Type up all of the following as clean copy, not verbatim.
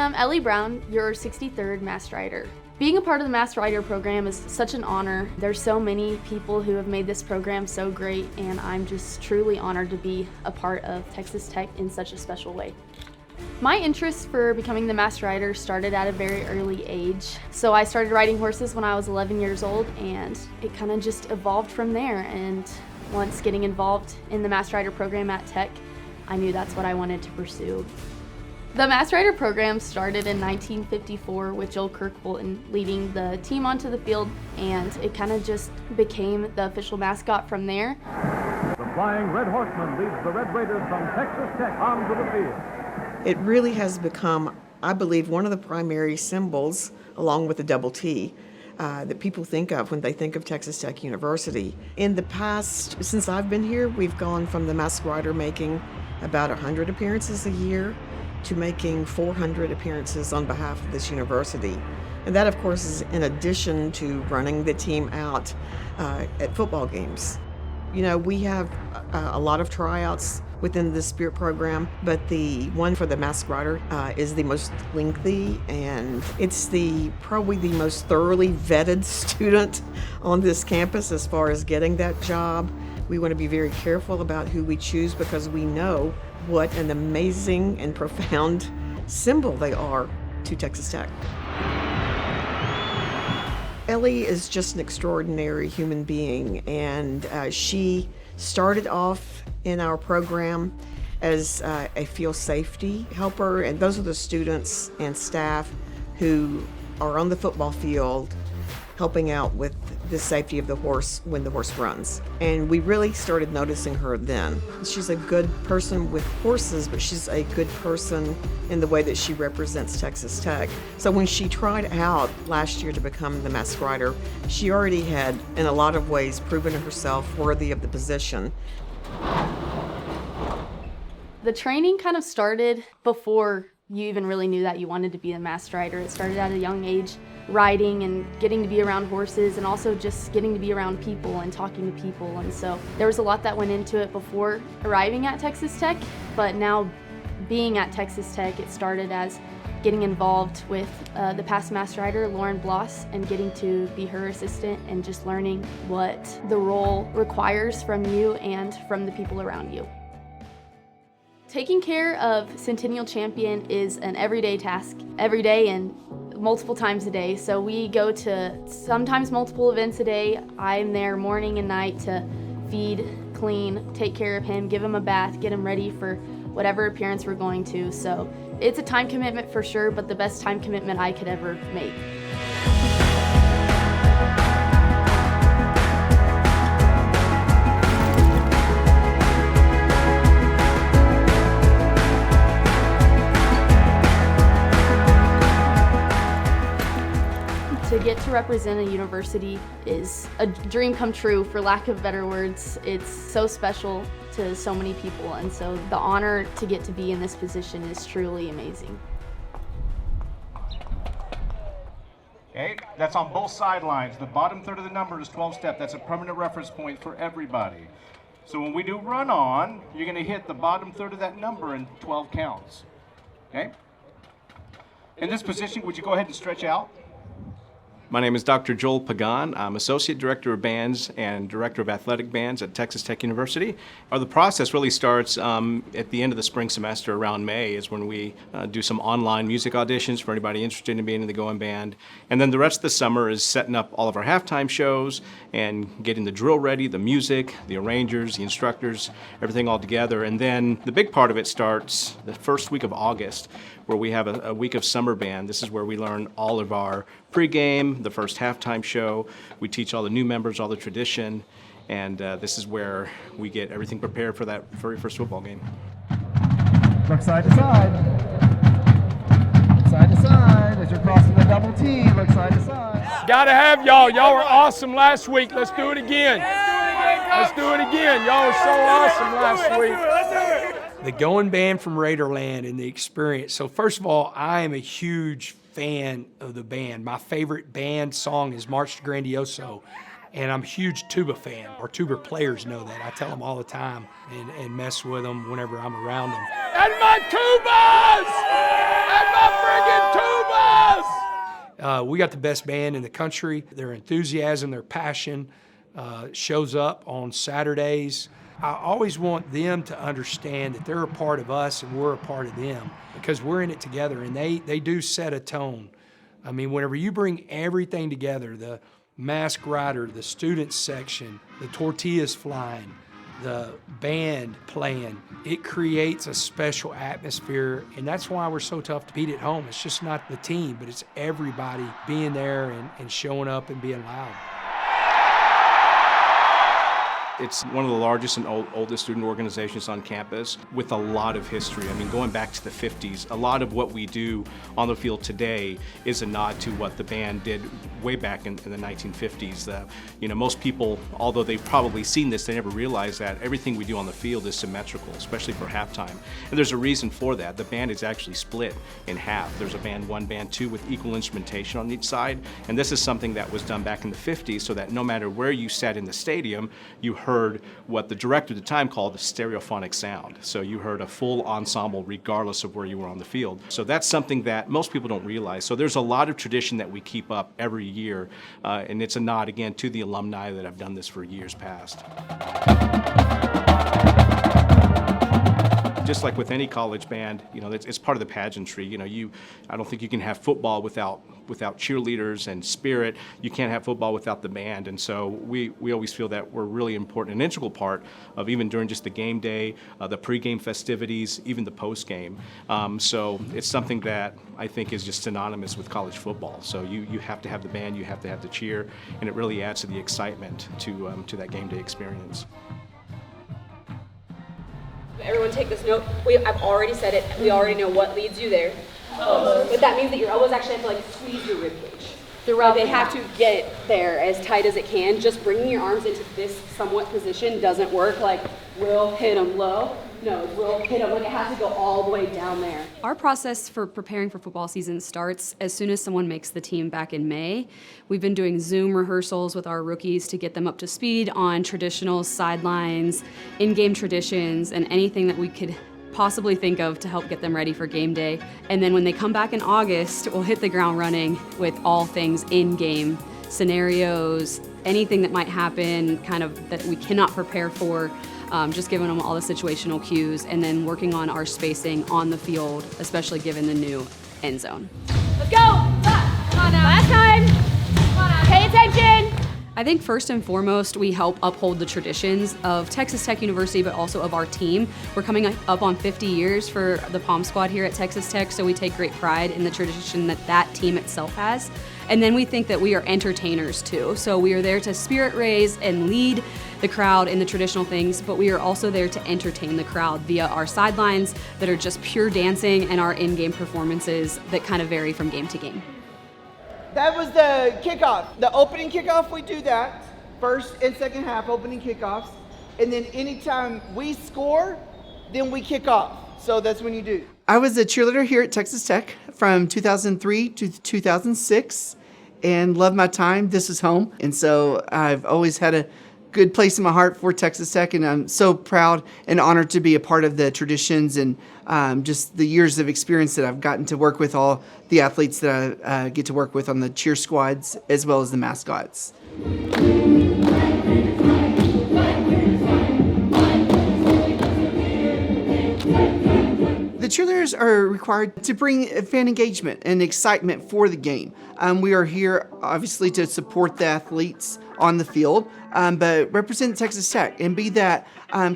I'm Ellie Brown, your 63rd Masked Rider. Being a part of the Masked Rider program is such an honor. There's so many people who have made this program so great, and I'm just truly honored to be a part of Texas Tech in such a special way. My interest for becoming the Masked Rider started at a very early age. So I started riding horses when I was 11 years old, and it kind of just evolved from there. And once getting involved in the Masked Rider program at Tech, I knew that's what I wanted to pursue. The Masked Rider program started in 1954 with Joel Kirkbolton leading the team onto the field, and it kind of just became the official mascot from there. The Flying Red Horseman leads the Red Raiders from Texas Tech onto the field. It really has become, I believe, one of the primary symbols, along with the double T, that people think of when they think of Texas Tech University. In the past, since I've been here, we've gone from the Masked Rider making about 100 appearances a year to making 400 appearances on behalf of this university. And that, of course, is in addition to running the team out at football games. You know, we have a lot of tryouts within the Spirit program, but the one for the Masked Rider is the most lengthy, and it's probably the most thoroughly vetted student on this campus as far as getting that job. We want to be very careful about who we choose because we know what an amazing and profound symbol they are to Texas Tech. Ellie is just an extraordinary human being, and she started off in our program as a field safety helper, and those are the students and staff who are on the football field helping out with the safety of the horse when the horse runs. And we really started noticing her then. She's a good person with horses, but she's a good person in the way that she represents Texas Tech. So when she tried out last year to become the Masked Rider, she already had, in a lot of ways, proven herself worthy of the position. The training kind of started before you even really knew that you wanted to be a Masked Rider. It started at a young age, riding and getting to be around horses, and also just getting to be around people and talking to people. And so there was a lot that went into it before arriving at Texas Tech, but now being at Texas Tech, it started as getting involved with the past Masked Rider, Lauren Bloss, and getting to be her assistant and just learning what the role requires from you and from the people around you. Taking care of Centennial Champion is an everyday task, every day and multiple times a day. So we go to sometimes multiple events a day. I'm there morning and night to feed, clean, take care of him, give him a bath, get him ready for whatever appearance we're going to. So it's a time commitment for sure, but the best time commitment I could ever make. To get to represent a university is a dream come true, for lack of better words. It's so special to so many people, and so the honor to get to be in this position is truly amazing. Okay, that's on both sidelines. The bottom third of the number is 12-step. That's a permanent reference point for everybody. So when we do run on, you're going to hit the bottom third of that number in 12 counts. Okay? In this position, would you go ahead and stretch out? My name is Dr. Joel Pagan. I'm Associate Director of Bands and Director of Athletic Bands at Texas Tech University. The process really starts at the end of the spring semester, around May, is when we do some online music auditions for anybody interested in being in the Going Band. And then the rest of the summer is setting up all of our halftime shows and getting the drill ready, the music, the arrangers, the instructors, everything all together. And then the big part of it starts the first week of August, where we have a week of summer band. This is where we learn all of our pregame, the first halftime show. We teach all the new members all the tradition, and this is where we get everything prepared for that very first football game. Look side to side. Side to side. As you're crossing the double T, look side to side. Gotta have y'all. Y'all were awesome last week. Let's do it again. Let's do it again. Y'all were so awesome last week. The Going Band from Raiderland and the experience. So first of all, I am a huge fan of the band. My favorite band song is March to Grandioso. And I'm a huge tuba fan. Our tuba players know that. I tell them all the time and mess with them whenever I'm around them. And my tubas! And my friggin' tubas! We got the best band in the country. Their enthusiasm, their passion shows up on Saturdays. I always want them to understand that they're a part of us and we're a part of them, because we're in it together, and they do set a tone. I mean, whenever you bring everything together, the mask rider, the student section, the tortillas flying, the band playing, it creates a special atmosphere, and that's why we're so tough to beat at home. It's just not the team, but it's everybody being there and showing up and being loud. It's one of the largest and oldest student organizations on campus with a lot of history. I mean, going back to the 50s, a lot of what we do on the field today is a nod to what the band did way back in the 1950s. Most people, although they've probably seen this, they never realize that everything we do on the field is symmetrical, especially for halftime. And there's a reason for that. The band is actually split in half. There's a band 1, band 2 with equal instrumentation on each side. And this is something that was done back in the 50s so that no matter where you sat in the stadium, you heard what the director at the time called the stereophonic sound. So you heard a full ensemble regardless of where you were on the field. So that's something that most people don't realize. So there's a lot of tradition that we keep up every year, and it's a nod again to the alumni that have done this for years past. Just like with any college band, it's part of the pageantry. I don't think you can have football without cheerleaders and spirit. You can't have football without the band. And so we always feel that we're really important, an integral part of even during just the game day, the pregame festivities, even the postgame. So it's something that I think is just synonymous with college football. So you have to have the band, you have to have the cheer, and it really adds to the excitement to that game day experience. Everyone take this note. I've already said it. We already know what leads you there. But that means that your elbows actually have to squeeze your rib cage. They have to get there as tight as it can. Just bringing your arms into this somewhat position doesn't work. We'll hit them low. No, we'll hit them. It has to go all the way down there. Our process for preparing for football season starts as soon as someone makes the team back in May. We've been doing Zoom rehearsals with our rookies to get them up to speed on traditional sidelines, in-game traditions, and anything that we could possibly think of to help get them ready for game day. And then when they come back in August, we'll hit the ground running with all things in-game, scenarios, anything that might happen kind of that we cannot prepare for. Just giving them all the situational cues and then working on our spacing on the field, especially given the new end zone. Let's go! Come on now. Last time! Come on now. Pay attention! I think first and foremost, we help uphold the traditions of Texas Tech University, but also of our team. We're coming up on 50 years for the Palm Squad here at Texas Tech, so we take great pride in the tradition that team itself has. And then we think that we are entertainers too. So we are there to spirit raise and lead the crowd in the traditional things, but we are also there to entertain the crowd via our sidelines that are just pure dancing and our in-game performances that kind of vary from game to game. That was the kickoff. The opening kickoff, we do that. First and second half opening kickoffs. And then anytime we score, then we kick off. So that's when you do. I was a cheerleader here at Texas Tech from 2003 to 2006 and loved my time. This is home. And so I've always had a good place in my heart for Texas Tech, and I'm so proud and honored to be a part of the traditions and just the years of experience that I've gotten to work with all the athletes that I get to work with on the cheer squads as well as the mascots. The cheerleaders are required to bring fan engagement and excitement for the game. We are here, obviously, to support the athletes on the field, but represent Texas Tech and be that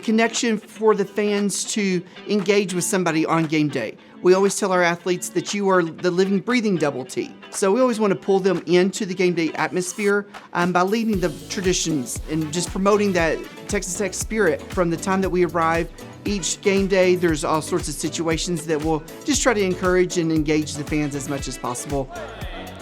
connection for the fans to engage with somebody on game day. We always tell our athletes that you are the living, breathing double T. So we always want to pull them into the game day atmosphere by leading the traditions and just promoting that Texas Tech spirit from the time that we arrive. Each game day, there's all sorts of situations that we'll just try to encourage and engage the fans as much as possible.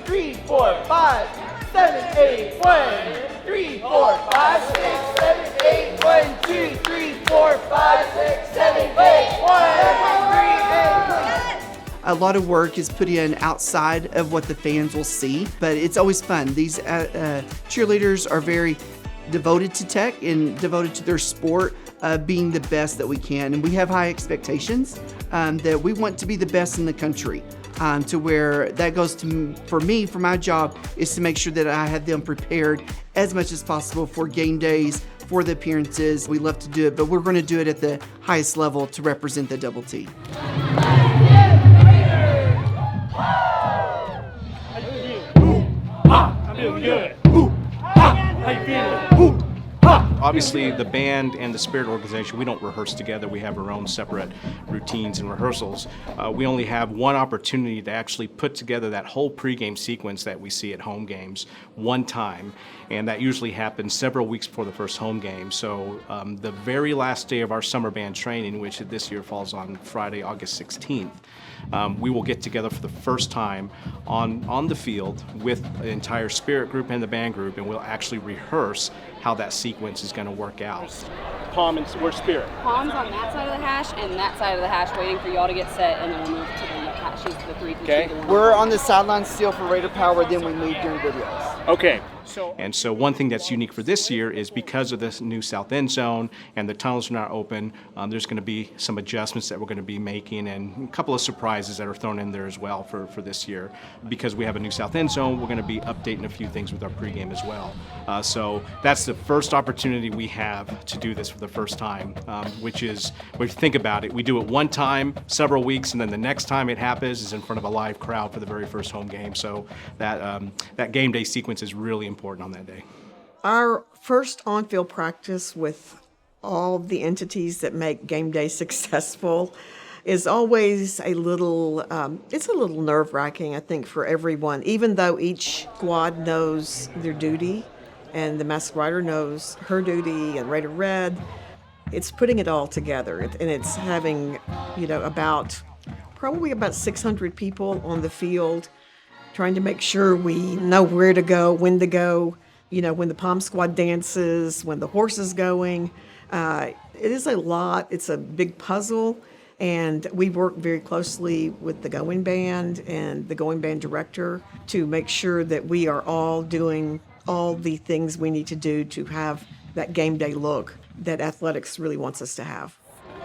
3, 4, 5, 7, 8, 1. 3, 4, 5, 6, 7, 8, 1, 2, 3, 4, 5, 6, 7, 8, 1, 3, 8, 1. A lot of work is put in outside of what the fans will see, but it's always fun. These cheerleaders are very devoted to tech and devoted to their sport, being the best that we can. And we have high expectations that we want to be the best in the country. To where that goes to, for me, for my job, is to make sure that I have them prepared as much as possible for game days, for the appearances. We love to do it, but we're going to do it at the highest level to represent the Double T. I'm feeling good. How you feeling? Obviously, the band and the Spirit organization, we don't rehearse together. We have our own separate routines and rehearsals. We only have one opportunity to actually put together that whole pregame sequence that we see at home games one time, and that usually happens several weeks before the first home game. So the very last day of our summer band training, which this year falls on Friday, August 16th, we will get together for the first time on the field with the entire Spirit group and the band group, and we'll actually rehearse how that sequence is going to work out. Palm and we're Spirit. Palms on that side of the hash and that side of the hash, waiting for y'all to get set, and then we'll move to the hashes, the three. Okay. We're on the sidelines still for Raider Power, then we move during videos. Okay. And so one thing that's unique for this year is because of this new south end zone and the tunnels are not open, there's going to be some adjustments that we're going to be making and a couple of surprises that are thrown in there as well for this year. Because we have a new south end zone, we're going to be updating a few things with our pregame as well. So that's the first opportunity we have to do this for the first time, which is, if you think about it, we do it one time, several weeks, and then the next time it happens is in front of a live crowd for the very first home game. So that game day sequence is really important on that day. Our first on-field practice with all the entities that make game day successful is always a little, it's a little nerve-wracking, I think, for everyone, even though each squad knows their duty and the Masked Rider knows her duty and Raider Red. It's putting it all together, and it's having, probably about 600 people on the field, trying to make sure we know where to go, when to go, when the Palm Squad dances, when the horse is going. It is a lot. It's a big puzzle, and we work very closely with the Going Band and the Going Band director to make sure that we are all doing all the things we need to do to have that game day look that athletics really wants us to have.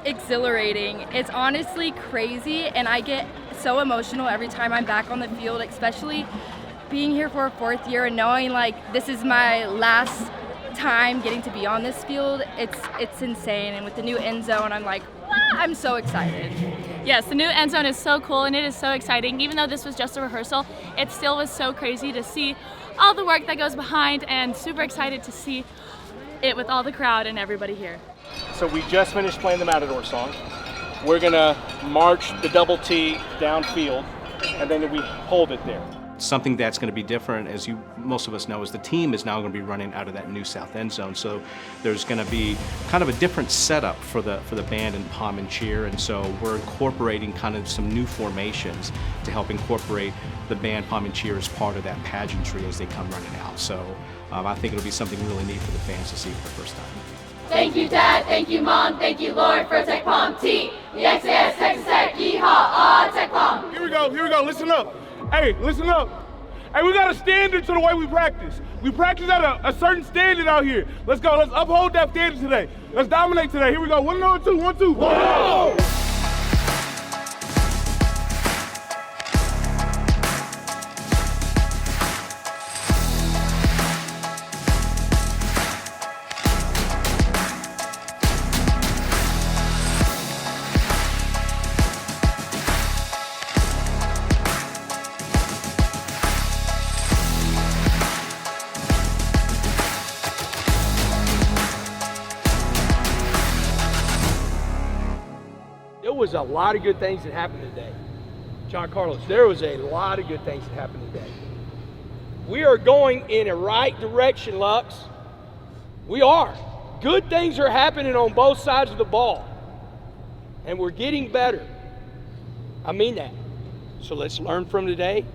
Exhilarating. It's honestly crazy, and I get so emotional every time I'm back on the field, especially being here for a fourth year and knowing this is my last time getting to be on this field. It's insane, and with the new end zone, I'm so excited. Yes, the new end zone is so cool and it is so exciting. Even though this was just a rehearsal, it still was so crazy to see all the work that goes behind, and super excited to see it with all the crowd and everybody here. So we just finished playing the Matador song. We're gonna march the Double T downfield, and then we hold it there. Something that's going to be different, as most of us know, is the team is now going to be running out of that new south end zone. So there's going to be kind of a different setup for the band and Palm and Cheer, and so we're incorporating kind of some new formations to help incorporate the band, Palm and Cheer, as part of that pageantry as they come running out. So I think it'll be something really neat for the fans to see for the first time. Thank you, Dad. Thank you, Mom. Thank you, Lord, for Tech Palm T. The XAS, Texas Tech, yeehaw, Tech Palm. Here we go, listen up. Hey, listen up. Hey, we got a standard to the way we practice. We practice at a certain standard out here. Let's go, let's uphold that standard today. Let's dominate today. Here we go, 1 and 2, 1, 2. Whoa! There was a lot of good things that happened today. John Carlos, there was a lot of good things that happened today. We are going in a right direction, Lux. We are. Good things are happening on both sides of the ball. And we're getting better. I mean that. So let's learn from today.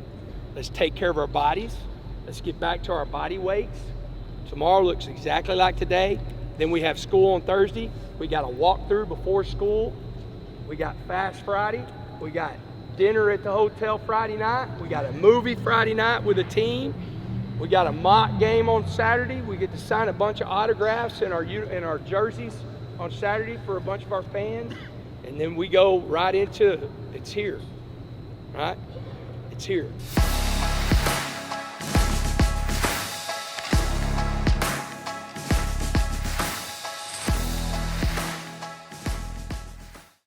Let's take care of our bodies. Let's get back to our body weights. Tomorrow looks exactly like today. Then we have school on Thursday. We got a walkthrough before school. We got Fast Friday. We got dinner at the hotel Friday night. We got a movie Friday night with a team. We got a mock game on Saturday. We get to sign a bunch of autographs in our jerseys on Saturday for a bunch of our fans. And then we go right into it's here, right? It's here.